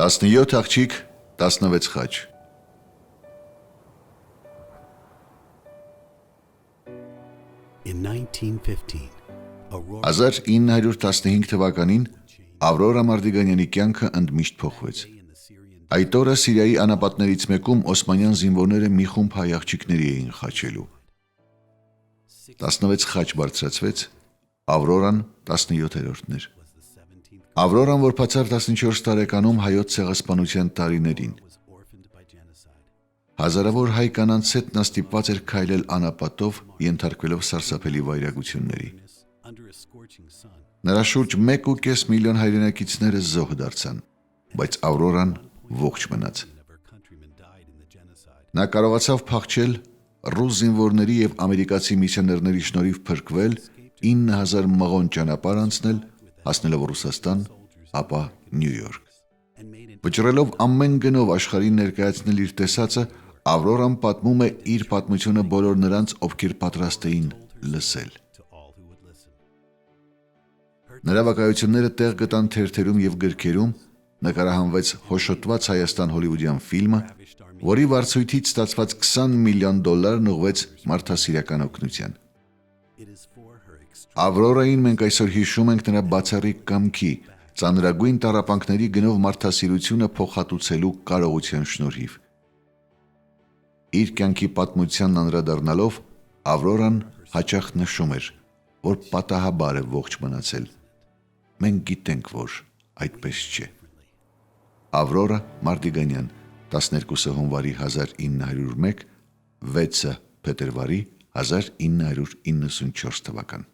17 աղջիկ, 16 խաչ։ In 1915, 1915 թվականին Ավրորա Մարդիգանյանի կյանքը ընդմիշտ փոխվեց։ Այդ օրը Սիրիայի անապատներից մեկում օսմանյան զինվորները մի խումբ հայ աղջիկների էին խաչելու։ 16 խաչ բարձրացվեց, Ավրորան 17-րդն էր։ Ավրորան, որ բացավ 14 տարեկանում հայոց ցեղասպանության տարիներին։ Հազարավոր հայ կանանց հետ նա ստիպված էր քայլել անապատով, ենթարկվելով սարսափելի վայրագությունների։ Նրա շուրջ 1.5 միլիոն հայրենակիցները զոհ դարձան, բայց Ավրորան ողջ մնաց։ Նա կարողացավ փախչել, ռուս զինվորների եւ ամերիկացի միսիոներների շնորհիվ փրկվել, 9000 մղոն ճանապարհ անցնել, հասնելով Ռուսաստան, ապա Նյու Յորք։ Վճռելով ամեն գնով աշխարհին ներկայացնել իր տեսածը, Ավրորան պատմում է իր պատմությունը բոլոր նրանց, ովքեր պատրաստ էին լսել։ Նրա վկայությունները տեղ գտան թերթերում եւ գրքերում, նկարահանվեց հոշոտված Հայաստան հոլիվուդյան ֆիլմը, որի վարձույթից ստացված $20 միլիոն ուղղվեց մարդասիրական օգնության։ Ավրորային մենք այսօր հիշում ենք նրա բացառիկ կամքի, ծանրագույն տառապանքների գնով մարդասիրությունը փոխհատուցելու կարողության շնորհիվ։ Իր կյանքի պատմությանն անդրադառնալով Ավրորան հաճախ նշում էր, որ պատահաբար է ողջ մնացել։ Մենք գիտենք, որ այդպես չէ։ Ավրորա Մարդիգանյան, 12 հունվարի 1901, 6 փետրվարի 1994 թվական։